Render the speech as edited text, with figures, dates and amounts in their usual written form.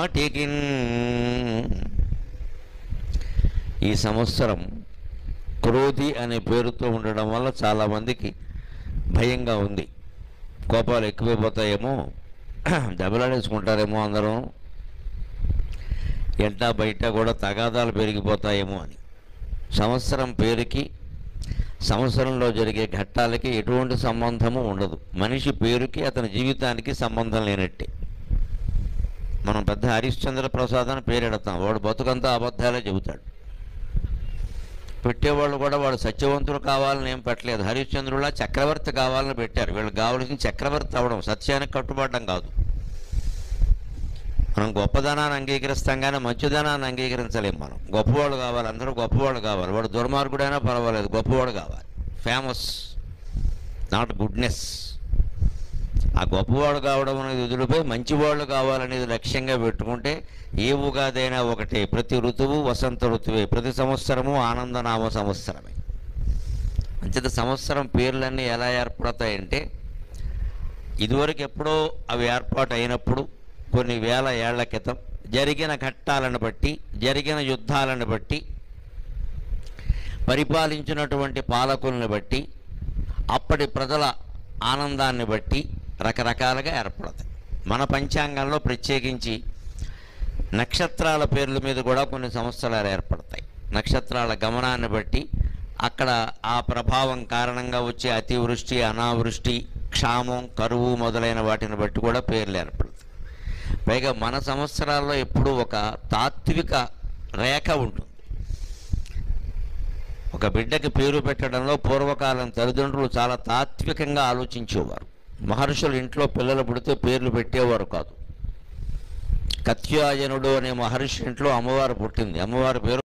నాటికిన్. ఈ సంవత్సరం క్రోధి అనే పేరుతో ఉండడం వల్ల చాలామందికి భయంగా ఉంది. కోపాలు ఎక్కువైపోతాయేమో, దెబ్బలాడేసుకుంటారేమో అందరం, ఎంటా బయట కూడా తగాదాలు పెరిగిపోతాయేమో అని. సంవత్సరం పేరుకి సంవత్సరంలో జరిగే ఘట్టాలకి ఎటువంటి సంబంధము ఉండదు. మనిషి పేరుకి అతని జీవితానికి సంబంధం లేనట్టే. మనం పెద్ద హరిశ్చంద్ర ప్రసాద్ అని పేరెడతాం, వాడు బతుకంతా అబద్ధాలే చెబుతాడు. పెట్టేవాళ్ళు కూడా వాడు సత్యవంతుడు కావాలని ఏం పెట్టలేదు, హరిశ్చంద్రులా చక్రవర్తి కావాలని పెట్టారు. వీళ్ళకి కావాల్సిన చక్రవర్తి అవడం, సత్యానికి కట్టుబడడం కాదు. మనం గొప్పదనాన్ని అంగీకరిస్తాం కానీ మంచిదనాన్ని అంగీకరించలేం. మనం గొప్పవాళ్ళు కావాలి, అందరూ గొప్పవాళ్ళు కావాలి. వాడు దుర్మార్గుడైనా పర్వాలేదు, గొప్పవాడు కావాలి. Famous, not goodness. ఆ గొప్పవాడు కావడం అనేది వదిలిపోయి మంచివాళ్ళు కావాలనేది లక్ష్యంగా పెట్టుకుంటే ఏ ఉగాదైనా ఒకటే. ప్రతి ఋతువు వసంత ఋతువే, ప్రతి సంవత్సరము ఆనందనామ సంవత్సరమే. అంచేత సంవత్సరం పేర్లన్నీ ఎలా ఏర్పడతాయంటే, ఇదివరకు ఎప్పుడో అవి ఏర్పాటు అయినప్పుడు కొన్ని వేల ఏళ్ల క్రితం జరిగిన ఘట్టాలను బట్టి, జరిగిన యుద్ధాలను బట్టి, పరిపాలించినటువంటి పాలకుల్ని బట్టి, అప్పటి ప్రజల ఆనందాన్ని బట్టి రకరకాలుగా ఏర్పడతాయి. మన పంచాంగంలో ప్రత్యేకించి నక్షత్రాల పేర్ల మీద కూడా కొన్ని సంవత్సరాలు ఏర్పడతాయి. నక్షత్రాల గమనాన్ని బట్టి అక్కడ ఆ ప్రభావం కారణంగా వచ్చే అతివృష్టి, అనావృష్టి, క్షామం, కరువు మొదలైన వాటిని బట్టి కూడా పేర్లు ఏర్పడతాయి. పైగా మన సంవత్సరాల్లో ఎప్పుడూ ఒక తాత్విక రేఖ ఉంటుంది. ఒక బిడ్డకి పేరు పెట్టడంలో పూర్వకాలం తల్లిదండ్రులు చాలా తాత్వికంగా ఆలోచించేవారు. మహర్షులు ఇంట్లో పిల్లలు పుడితే పేర్లు పెట్టేవారు కాదు. కత్యాయనుడు అనే మహర్షి ఇంట్లో అమ్మవారు పుట్టింది. అమ్మవారి పేరు